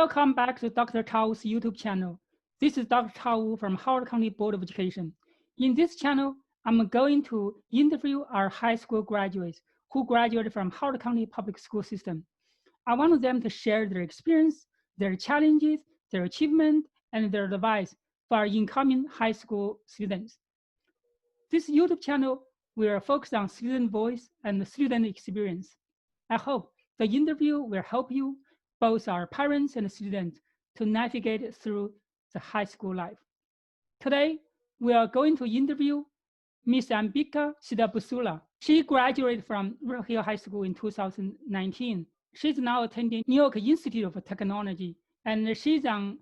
Welcome back to Dr. Chao's YouTube channel. This is Dr. Chao from Howard County Board of Education. In this channel, I'm going to interview our high school graduates who graduated from Howard County Public School System. I want them to share their experience, their challenges, their achievement, and their advice for our incoming high school students. This YouTube channel will focus on student voice and student experience. I hope the interview will help you, both our parents and students, to navigate through the high school life. Today, we are going to interview Miss Ambika Siddabathula. She graduated from Rural Hill High School in 2019. She's now attending New York Institute of Technology, and she's on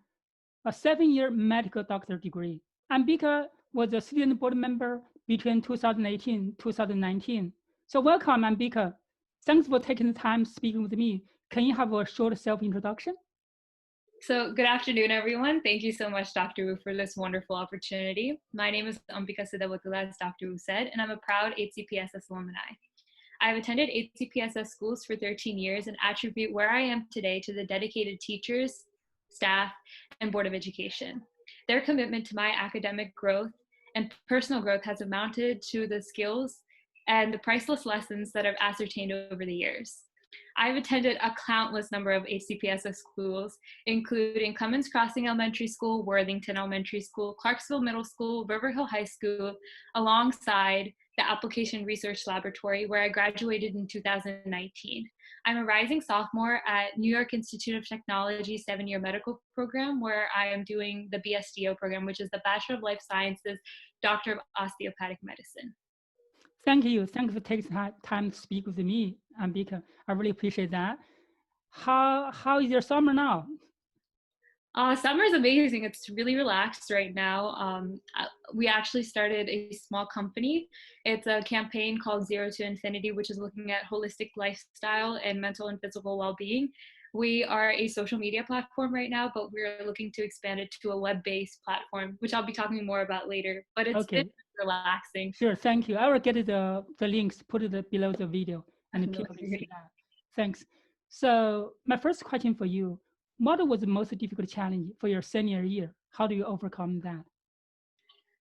a 7-year medical doctor degree. Ambika was a student board member between 2018 and 2019. So welcome, Ambika. Thanks for taking the time speaking with me. Can you have a short self-introduction? So good afternoon, everyone. Thank you so much, Dr. Wu, for this wonderful opportunity. My name is Ambika Siddabathula, as Dr. Wu said, and I'm a proud HCPSS alumni. I've attended HCPSS schools for 13 years and attribute where I am today to the dedicated teachers, staff, and Board of Education. Their commitment to my academic growth and personal growth has amounted to the skills and the priceless lessons that I've ascertained over the years. I've attended a countless number of HCPSS schools, including Clemens Crossing Elementary School, Worthington Elementary School, Clarksville Middle School, River Hill High School, alongside the Application Research Laboratory, where I graduated in 2019. I'm a rising sophomore at New York Institute of Technology 7-year medical program, where I am doing the BSDO program, which is the Bachelor of Life Sciences, Doctor of Osteopathic Medicine. Thank you. Thank you for taking time to speak with me, Ambika. I really appreciate that. How is your summer now? Summer is amazing. It's really relaxed right now. We actually started a small company. It's a campaign called Zero to Infinity, which is looking at holistic lifestyle and mental and physical well-being. We are a social media platform right now, but we're looking to expand it to a web-based platform, which I'll be talking more about later. But it's been relaxing. Sure, thank you. I will get the links, put it below the video, and people can see that. Thanks. So my first question for you, what was the most difficult challenge for your senior year? How do you overcome that?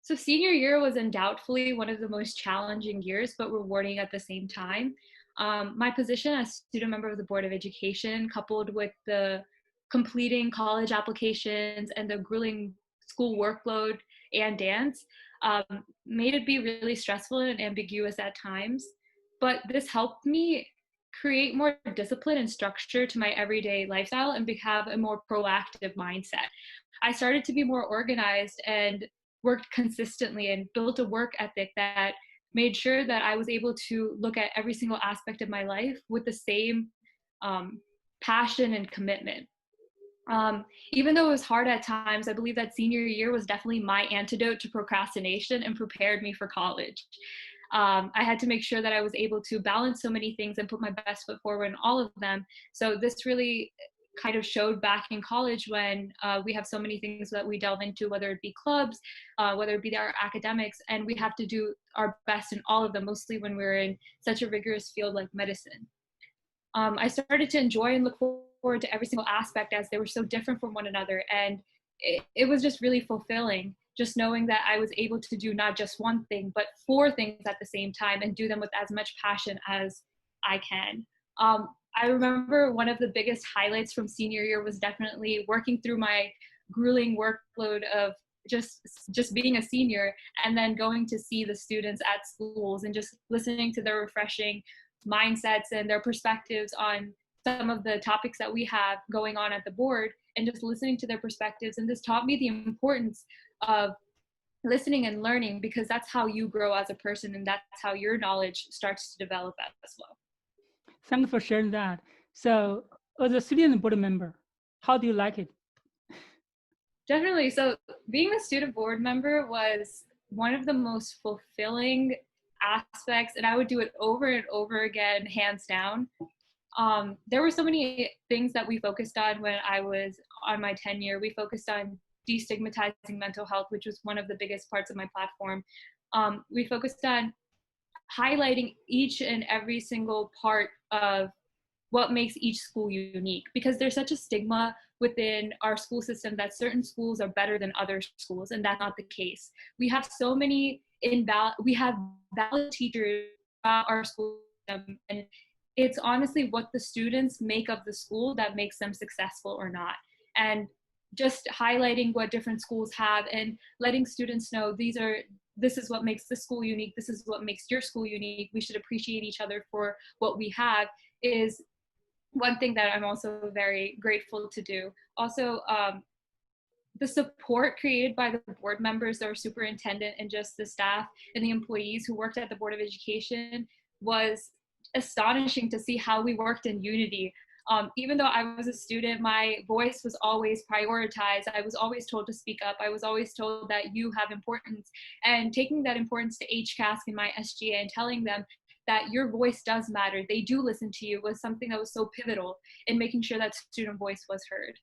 So senior year was undoubtedly one of the most challenging years, but rewarding at the same time. My position as student member of the Board of Education, coupled with the completing college applications and the grueling school workload and dance, made it be really stressful and ambiguous at times. But this helped me create more discipline and structure to my everyday lifestyle and have a more proactive mindset. I started to be more organized and worked consistently and built a work ethic that made sure that I was able to look at every single aspect of my life with the same passion and commitment. Even though it was hard at times, I believe that senior year was definitely my antidote to procrastination and prepared me for college. I had to make sure that I was able to balance so many things and put my best foot forward in all of them. So this really kind of showed back in college when we have so many things that we delve into, whether it be clubs, whether it be our academics, and we have to do our best in all of them, mostly when we're in such a rigorous field like medicine. I started to enjoy and look forward to every single aspect as they were so different from one another. And it was just really fulfilling, just knowing that I was able to do not just one thing, but 4 things at the same time and do them with as much passion as I can. I remember one of the biggest highlights from senior year was definitely working through my grueling workload of just being a senior and then going to see the students at schools and just listening to their refreshing mindsets and their perspectives on some of the topics that we have going on at the board, and just listening to their perspectives. And this taught me the importance of listening and learning, because that's how you grow as a person and that's how your knowledge starts to develop as well. Thanks for sharing that. So as a student board member, how do you like it? Definitely. So being a student board member was one of the most fulfilling aspects, and I would do it over and over again, hands down. There were so many things that we focused on when I was on my tenure. We focused on destigmatizing mental health, which was one of the biggest parts of my platform. We focused on highlighting each and every single part of what makes each school unique, because there's such a stigma within our school system that certain schools are better than other schools, and that's not the case. We have so many we have valid teachers at our school system, and it's honestly what the students make of the school that makes them successful or not. And just highlighting what different schools have and letting students know this is what makes this school unique, this is what makes your school unique, we should appreciate each other for what we have, is one thing that I'm also very grateful to do. Also, the support created by the board members, our superintendent, and just the staff and the employees who worked at the Board of Education was astonishing to see how we worked in unity. Even though I was a student, my voice was always prioritized. I was always told to speak up. I was always told that you have importance. And taking that importance to HCAS and my SGA and telling them that your voice does matter, they do listen to you, was something that was so pivotal in making sure that student voice was heard.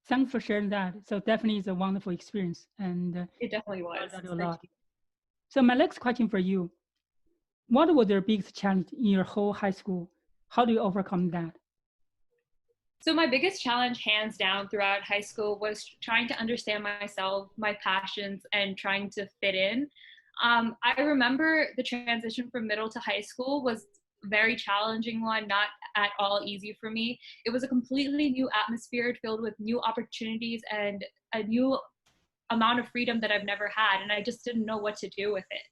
Thanks for sharing that. So definitely it's a wonderful experience, and it definitely was. A lot. So my next question for you: what was your biggest challenge in your whole high school? How do you overcome that? So my biggest challenge, hands down, throughout high school was trying to understand myself, my passions, and trying to fit in. I remember the transition from middle to high school was a very challenging one, not at all easy for me. It was a completely new atmosphere filled with new opportunities and a new amount of freedom that I've never had, and I just didn't know what to do with it.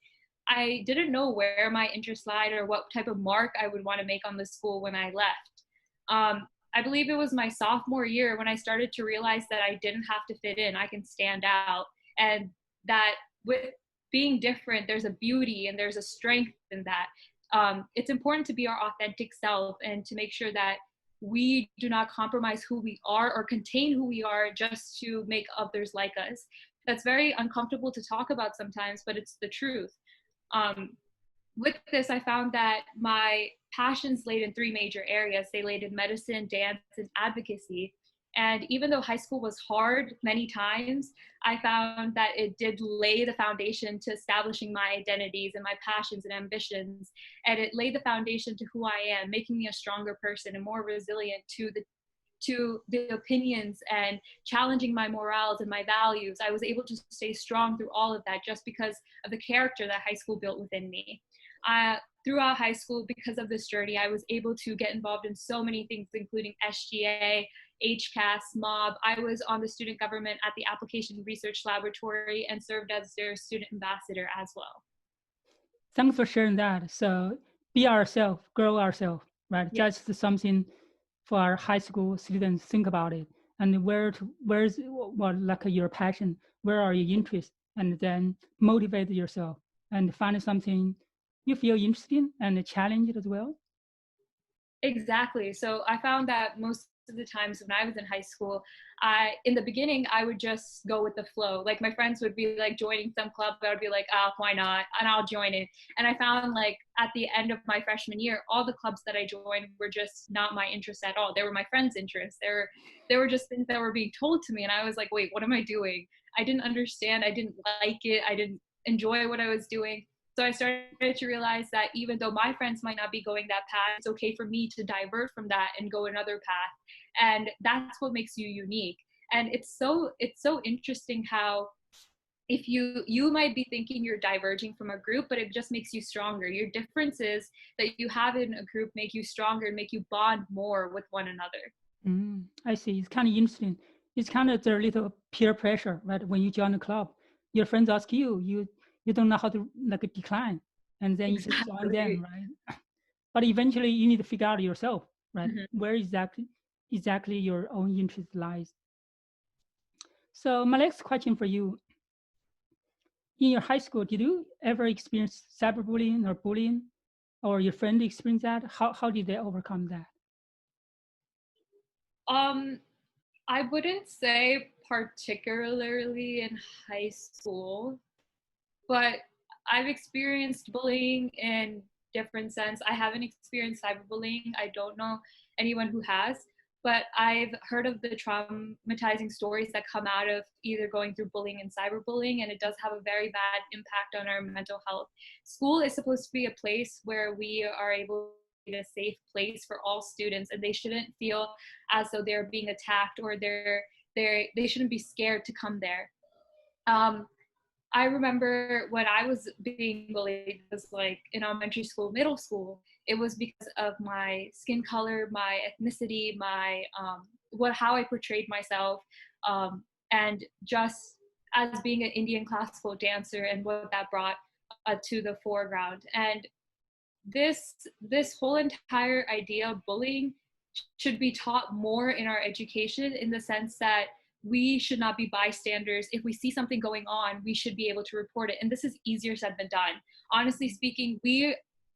I didn't know where my interests lied or what type of mark I would want to make on the school when I left. I believe it was my sophomore year when I started to realize that I didn't have to fit in, I can stand out, and that with being different, there's a beauty and there's a strength in that. It's important to be our authentic self and to make sure that we do not compromise who we are or contain who we are just to make others like us. That's very uncomfortable to talk about sometimes, but it's the truth. With this, I found that my passions laid in three major areas. They laid in medicine, dance, and advocacy. And even though high school was hard many times, I found that it did lay the foundation to establishing my identities and my passions and ambitions. And it laid the foundation to who I am, making me a stronger person and more resilient to the opinions and challenging my morals and my values. I was able to stay strong through all of that just because of the character that high school built within me. Throughout high school, because of this journey, I was able to get involved in so many things, including SGA, HCAS, SMOB. I was on the student government at the Application Research Laboratory and served as their student ambassador as well. Thanks for sharing that. So be ourselves, grow ourselves, right? Yes. Just something for our high school students, think about it. And where's like your passion, where are your interests? And then motivate yourself and find something you feel interested in and challenge it as well. Exactly. So I found that most of the times when I was in high school, in the beginning, I would just go with the flow. Like my friends would be like joining some club, I would be like, oh, why not? And I'll join it. And I found like at the end of my freshman year, all the clubs that I joined were just not my interests at all. They were my friends' interests. They were just things that were being told to me. And I was like, wait, what am I doing? I didn't understand. I didn't like it. I didn't enjoy what I was doing. So I started to realize that even though my friends might not be going that path, it's okay for me to divert from that and go another path. And that's what makes you unique. And it's so interesting how if you might be thinking you're diverging from a group, but it just makes you stronger. Your differences that you have in a group make you stronger and make you bond more with one another. I see. It's kind of interesting. It's kind of the little peer pressure, right? When you join a club, your friends ask you don't know how to like decline, and then you just join them, right? But eventually you need to figure out yourself, right? Mm-hmm. Where exactly your own interest lies. So my next question for you: in your high school, did you ever experience cyberbullying or bullying, or your friend experienced that? How did they overcome that? I wouldn't say particularly in high school, but I've experienced bullying in different sense. I haven't experienced cyberbullying. I don't know anyone who has, but I've heard of the traumatizing stories that come out of either going through bullying and cyberbullying, and it does have a very bad impact on our mental health. School is supposed to be a place where we are able a safe place for all students, and they shouldn't feel as though they're being attacked, or they shouldn't be scared to come there. I remember when I was being bullied, it was like in elementary school, middle school, it was because of my skin color, my ethnicity, my how I portrayed myself, and just as being an Indian classical dancer and what that brought to the foreground. And this whole entire idea of bullying should be taught more in our education, in the sense that we should not be bystanders. If we see something going on, we should be able to report it. And this is easier said than done. Honestly speaking,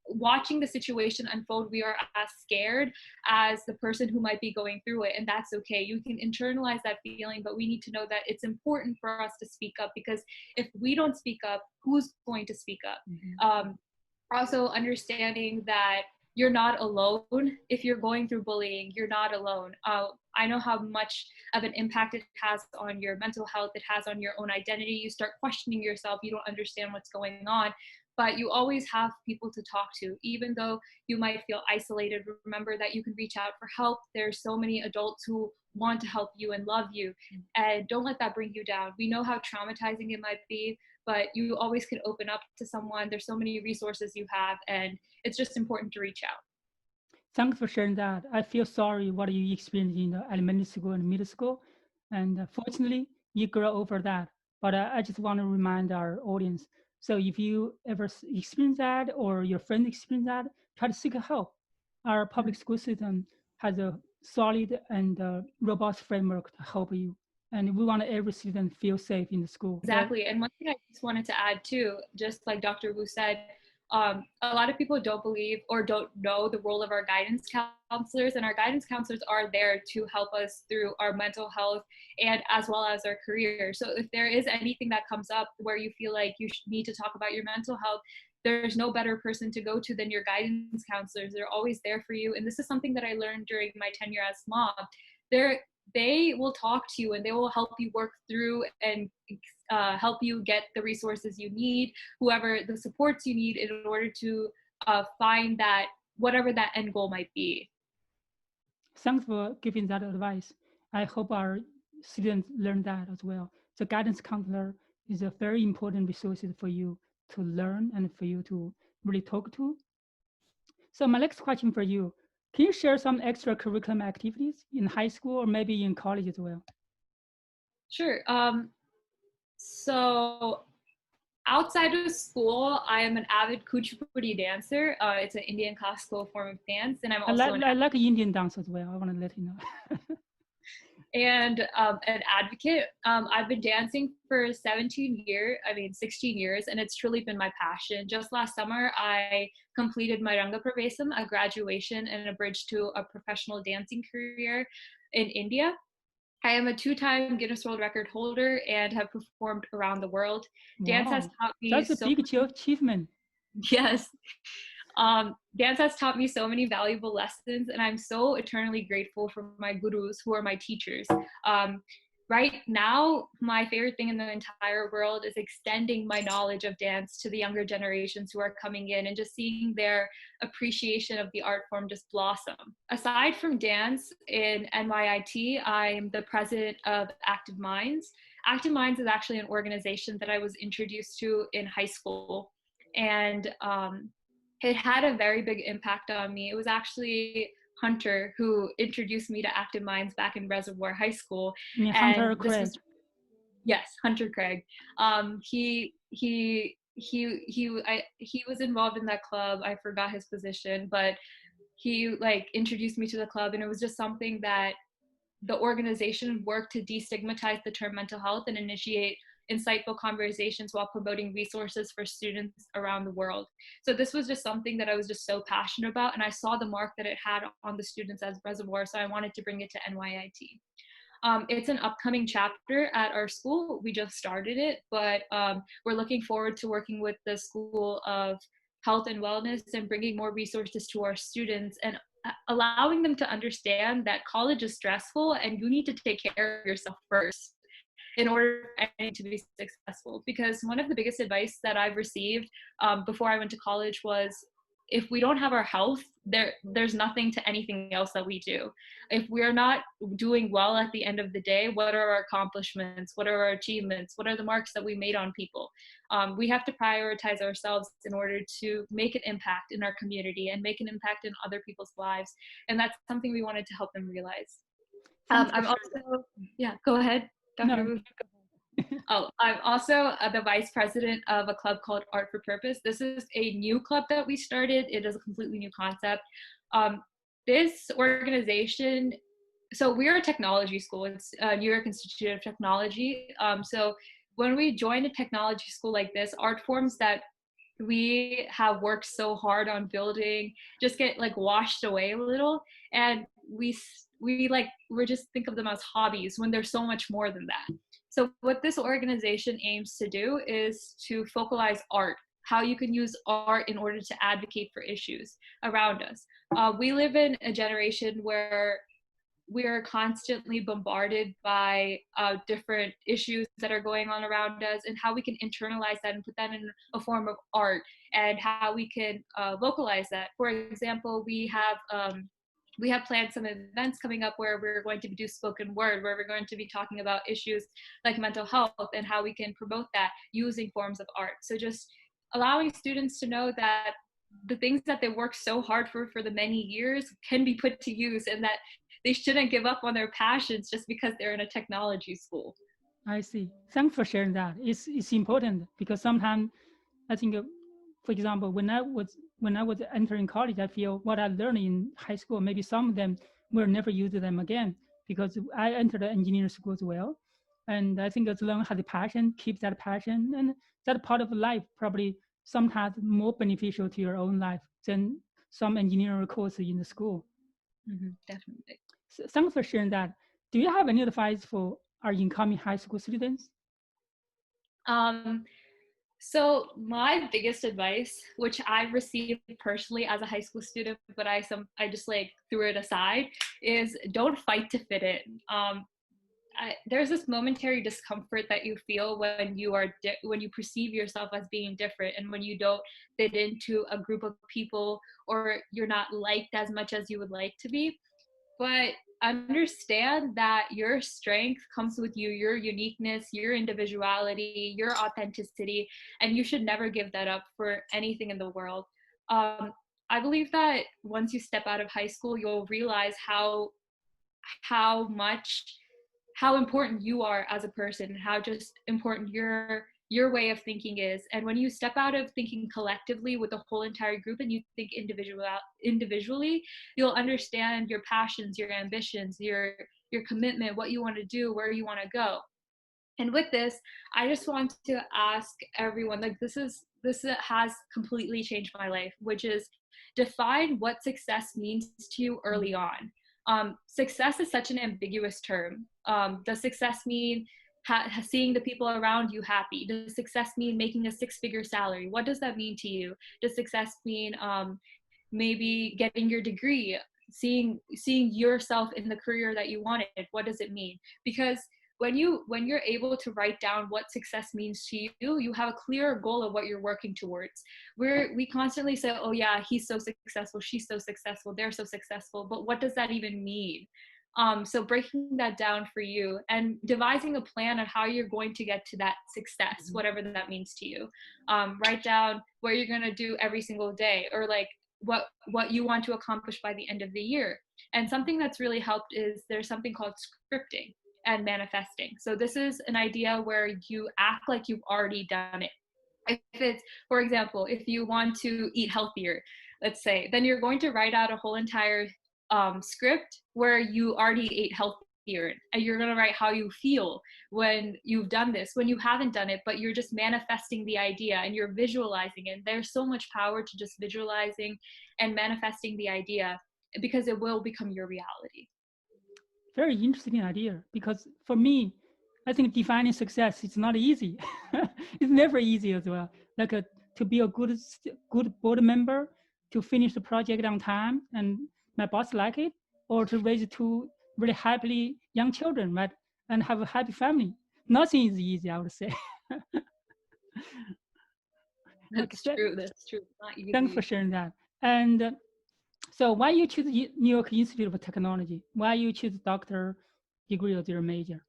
watching the situation unfold, we are as scared as the person who might be going through it, and that's okay. You can internalize that feeling, but we need to know that it's important for us to speak up, because if we don't speak up, who's going to speak up? Mm-hmm. Also understanding that you're not alone. If you're going through bullying, you're not alone. I know how much of an impact it has on your mental health. It has on your own identity. You start questioning yourself. You don't understand what's going on, but you always have people to talk to. Even though you might feel isolated, remember that you can reach out for help. There's so many adults who want to help you and love you, and don't let that bring you down. We know how traumatizing it might be, but you always can open up to someone. There's so many resources you have, and it's just important to reach out. Thanks for sharing that. I feel sorry what you experienced in the elementary school and middle school, and fortunately, you grow over that. But I just want to remind our audience. So if you ever experience that, or your friend experience that, try to seek help. Our public school system has a solid and robust framework to help you. And we want every student feel safe in the school. Exactly. Right? And one thing I just wanted to add too, just like Dr. Wu said, a lot of people don't believe or don't know the role of our guidance counselors, and our guidance counselors are there to help us through our mental health and as well as our career. So if there is anything that comes up where you feel like you need to talk about your mental health, there's no better person to go to than your guidance counselors. They're always there for you. And this is something that I learned during my tenure as SMOB. They will talk to you, and they will help you work through and help you get the resources you need, whoever the supports you need, in order to find that whatever that end goal might be. Thanks for giving that advice. I hope our students learn that as well. The guidance counselor is a very important resource for you to learn and for you to really talk to. So my next question for you, can you share some extracurricular activities in high school or maybe in college as well? Sure. So outside of school, I am an avid kuchipudi dancer. It's an Indian classical form of dance, and I'm also I like Indian dance as well. I want to let you know. And an advocate. I've been dancing for 16 years, and it's truly been my passion. Just last summer, I completed my Ranga Pravesam, a graduation and a bridge to a professional dancing career in India. I am a 2-time Guinness World Record holder and have performed around the world. Wow. Dance has taught me That's a big achievement. Yes. Dance has taught me so many valuable lessons, and I'm so eternally grateful for my gurus, who are my teachers. Right now, my favorite thing in the entire world is extending my knowledge of dance to the younger generations who are coming in, and just seeing their appreciation of the art form just blossom. Aside from dance, in NYIT, I'm the president of Active Minds. Active Minds is actually an organization that I was introduced to in high school, and it had a very big impact on me. It was actually Hunter who introduced me to Active Minds back in Reservoir High School. Hunter Craig. Yes, Hunter Craig. He was involved in that club. I forgot his position, but he introduced me to the club, and it was just something that the organization worked to destigmatize the term mental health and initiate insightful conversations while promoting resources for students around the world. So this was just something that I was just so passionate about, and I saw the mark that it had on the students as Reservoir, so I wanted to bring it to NYIT. It's an upcoming chapter at our school. We just started it, but we're looking forward to working with the School of Health and Wellness and bringing more resources to our students and allowing them to understand that college is stressful and you need to take care of yourself first in order for anything to be successful. Because one of the biggest advice that I've received before I went to college was, if we don't have our health, there's nothing to anything else that we do. If we're not doing well at the end of the day, what are our accomplishments? What are our achievements? What are the marks that we made on people? We have to prioritize ourselves in order to make an impact in our community and make an impact in other people's lives. And that's something we wanted to help them realize. I'm also, yeah, go ahead, Dr. No. Wu. Oh, I'm also the vice president of a club called Art for Purpose. This is a new club that we started. It is a completely new concept. This organization, so we're a technology school. It's New York Institute of Technology. So when we join a technology school like this, art forms that we have worked so hard on building just get like washed away a little, and we just think of them as hobbies when there's so much more than that. So what this organization aims to do is to focalize art, how you can use art in order to advocate for issues around us. We live in a generation where we are constantly bombarded by different issues that are going on around us, and how we can internalize that and put that in a form of art, and how we can vocalize that. For example, we have planned some events coming up where we're going to do spoken word, where we're going to be talking about issues like mental health and how we can promote that using forms of art. So just allowing students to know that the things that they work so hard for the many years can be put to use, and that they shouldn't give up on their passions just because they're in a technology school. I see. Thanks for sharing that. It's important because sometimes I think, for example, when I was entering college, I feel what I learned in high school, maybe some of them will never use them again, because I entered the engineering school as well. And I think it's learn how to passion, keep that passion, and that part of life probably sometimes more beneficial to your own life than some engineering course in the school. Definitely. So thanks for sharing that. Do you have any advice for our incoming high school students? So my biggest advice, which I've received personally as a high school student, but I just like threw it aside, is don't fight to fit in. There's this momentary discomfort that you feel when you perceive yourself as being different, and when you don't fit into a group of people, or you're not liked as much as you would like to be. But understand that your strength comes with you, your uniqueness, your individuality, your authenticity, and you should never give that up for anything in the world. I believe that once you step out of high school, you'll realize how important you are as a person, how just important your way of thinking is. And when you step out of thinking collectively with the whole entire group and you think individually, you'll understand your passions, your ambitions, your commitment, what you want to do, where you want to go. And with this, I just want to ask everyone, like this has completely changed my life, which is define what success means to you early on. Success is such an ambiguous term. Does success mean seeing the people around you happy? Does success mean making a 6-figure salary? What does that mean to you? Does success mean maybe getting your degree, seeing yourself in the career that you wanted? What does it mean? Because when you're able to write down what success means to you, you have a clearer goal of what you're working towards. We constantly say, oh yeah, he's so successful, she's so successful, they're so successful, but what does that even mean? So breaking that down for you and devising a plan on how you're going to get to that success, whatever that means to you. Write down what you're going to do every single day, or like what you want to accomplish by the end of the year. And something that's really helped is there's something called scripting and manifesting. So this is an idea where you act like you've already done it. If it's, for example, if you want to eat healthier, let's say, then you're going to write out a whole entire script where you already ate healthier, and you're going to write how you feel when you've done this, when you haven't done it, but you're just manifesting the idea and you're visualizing it. There's so much power to just visualizing and manifesting the idea, because it will become your reality. Very interesting idea, because for me, I think defining success is not easy. It's never easy as well. Like to be a good board member, to finish the project on time and my boss like it, or to raise 2 really happily young children, right, and have a happy family. Nothing is easy, I would say. That's true. That's true. Not easy. Thanks for sharing that. And so why you choose New York Institute of Technology? Why you choose doctor degree as your major?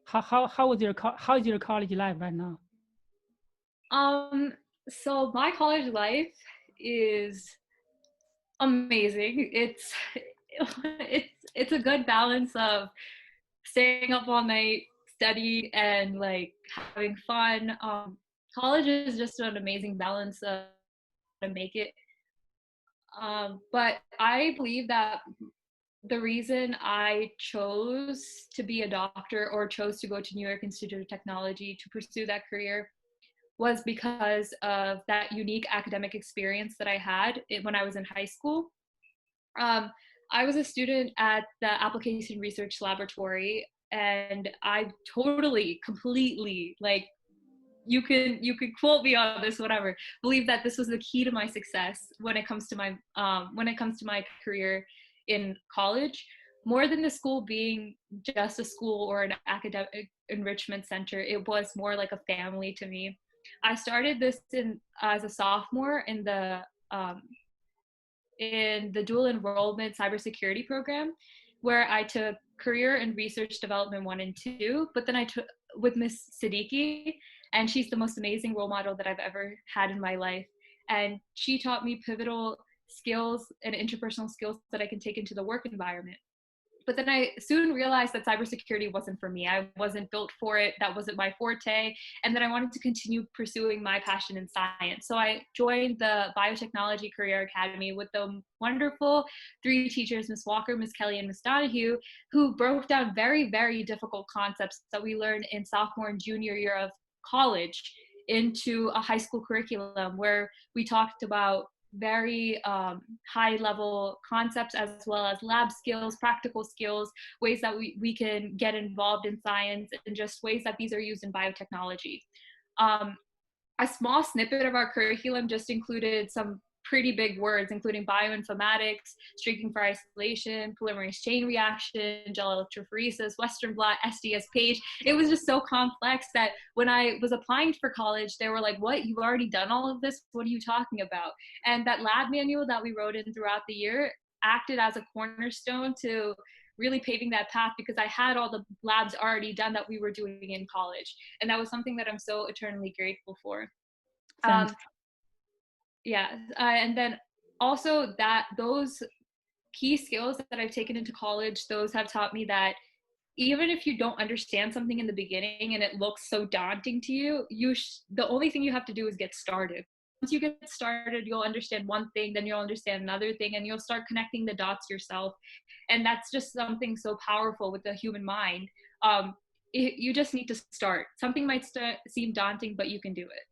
How is your college life right now? So my college life is amazing. It's a good balance of staying up all night, studying, and like having fun. College is just an amazing balance of to make it. But I believe that the reason I chose to be a doctor or chose to go to New York Institute of Technology to pursue that career was because of that unique academic experience that I had when I was in high school. Um, I was a student at the Application Research Laboratory, and I totally, completely, like, you could quote me on this, whatever, believe that this was the key to my success when it comes to my career in college. More than the school being just a school or an academic enrichment center, it was more like a family to me. I started this as a sophomore in the dual enrollment cybersecurity program, where I took career and research development 1 and 2, but then I took with Miss Siddiqui, and she's the most amazing role model that I've ever had in my life. And she taught me pivotal skills and interpersonal skills that I can take into the work environment. But then I soon realized that cybersecurity wasn't for me. I wasn't built for it. That wasn't my forte. And then I wanted to continue pursuing my passion in science. So I joined the Biotechnology Career Academy with the wonderful 3 teachers, Miss Walker, Miss Kelly, and Miss Donahue, who broke down very, very difficult concepts that we learned in sophomore and junior year of college into a high school curriculum, where we talked about very high level concepts as well as lab skills, practical skills, ways that we can get involved in science, and just ways that these are used in biotechnology. A small snippet of our curriculum just included some pretty big words, including bioinformatics, streaking for isolation, polymerase chain reaction, gel electrophoresis, Western blot, SDS page. It was just so complex that when I was applying for college, they were like, what, you've already done all of this? What are you talking about? And that lab manual that we wrote in throughout the year acted as a cornerstone to really paving that path, because I had all the labs already done that we were doing in college. And that was something that I'm so eternally grateful for. And then also that those key skills that I've taken into college, those have taught me that even if you don't understand something in the beginning and it looks so daunting to you, the only thing you have to do is get started. Once you get started, you'll understand one thing, then you'll understand another thing, and you'll start connecting the dots yourself. And that's just something so powerful with the human mind. You just need to start. Something might seem daunting, but you can do it.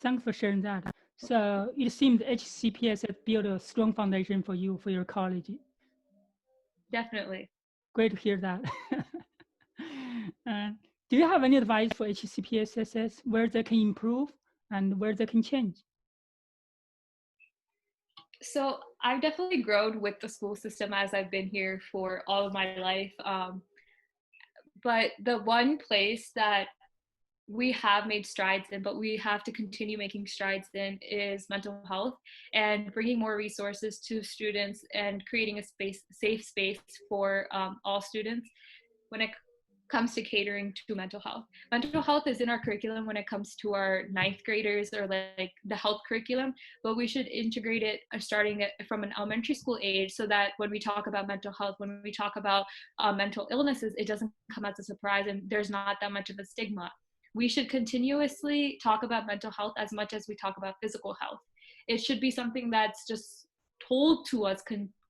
Thanks for sharing that. So it seems HCPS has built a strong foundation for you for your college. Definitely. Great to hear that. Do you have any advice for HCPSS, where they can improve and where they can change? So I've definitely grown with the school system as I've been here for all of my life. But the one place that we have made strides in, but we have to continue making strides in, is mental health, and bringing more resources to students and creating a safe space for all students when it comes to catering to mental health. Mental health is in our curriculum when it comes to our 9th graders, or like the health curriculum, but we should integrate it starting from an elementary school age, so that when we talk about mental health, when we talk about mental illnesses, it doesn't come as a surprise and there's not that much of a stigma. We should continuously talk about mental health as much as we talk about physical health. It should be something that's just told to us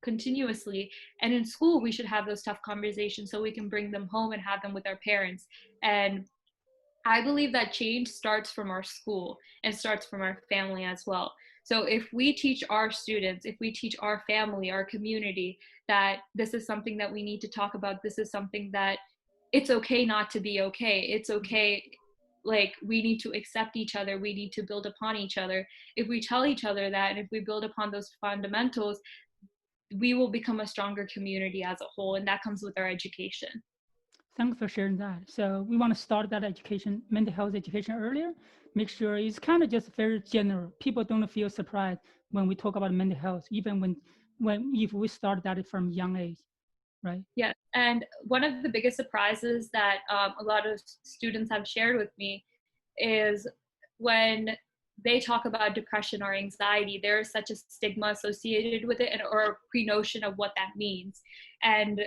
continuously. And in school, we should have those tough conversations so we can bring them home and have them with our parents. And I believe that change starts from our school and starts from our family as well. So if we teach our students, if we teach our family, our community, that this is something that we need to talk about, this is something that it's okay not to be okay. It's okay. Like, we need to accept each other. We need to build upon each other. If we tell each other that, and if we build upon those fundamentals, we will become a stronger community as a whole. And that comes with our education. Thanks for sharing that. So we want to start that education, mental health education earlier. Make sure it's kind of just very general. People don't feel surprised when we talk about mental health, even when if we start that from young age, right? Yeah, and one of the biggest surprises that a lot of students have shared with me is when they talk about depression or anxiety, there is such a stigma associated with it, and or a pre-notion of what that means, and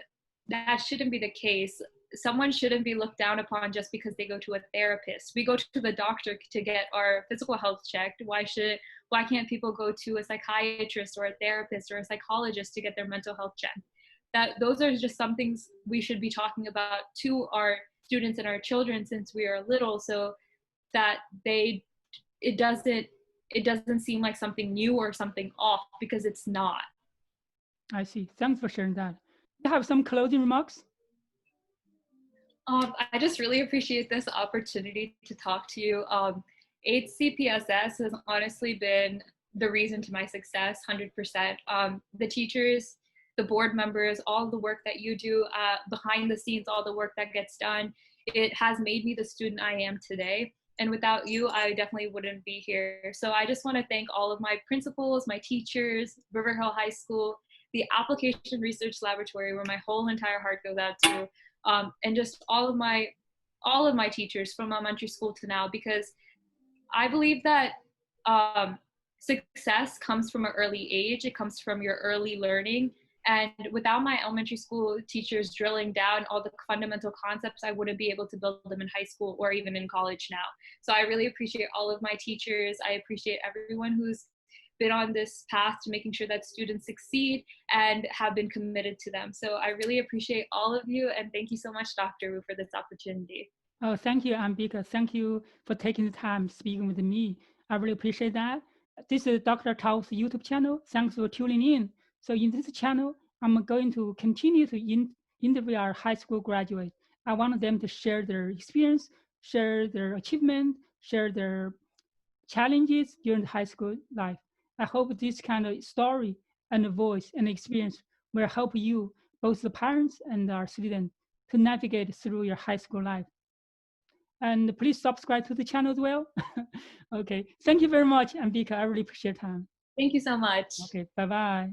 that shouldn't be the case. Someone shouldn't be looked down upon just because they go to a therapist. We go to the doctor to get our physical health checked. Why can't people go to a psychiatrist or a therapist or a psychologist to get their mental health checked? That those are just some things we should be talking about to our students and our children since we are little, so that it doesn't seem like something new or something off, because it's not. I see. Thanks for sharing that. You have some closing remarks? I just really appreciate this opportunity to talk to you. HCPSS has honestly been the reason to my success, 100%. The teachers, the board members, all the work that you do behind the scenes, all the work that gets done, it has made me the student I am today. And without you, I definitely wouldn't be here. So I just want to thank all of my principals, my teachers, River Hill High School, the Application Research Laboratory, where my whole entire heart goes out to, and just all of my teachers from elementary school to now, because I believe that success comes from an early age. It comes from your early learning. And without my elementary school teachers drilling down all the fundamental concepts, I wouldn't be able to build them in high school or even in college now. So I really appreciate all of my teachers. I appreciate everyone who's been on this path to making sure that students succeed and have been committed to them. So I really appreciate all of you, and thank you so much, Dr. Wu, for this opportunity. Oh, thank you, Ambika. Thank you for taking the time speaking with me. I really appreciate that. This is Dr. Tao's YouTube channel. Thanks for tuning in. So in this channel, I'm going to continue to interview our high school graduates. I want them to share their experience, share their achievement, share their challenges during high school life. I hope this kind of story and voice and experience will help you, both the parents and our students, to navigate through your high school life. And please subscribe to the channel as well. Okay, thank you very much, Ambika. I really appreciate your time. Thank you so much. Okay, bye-bye.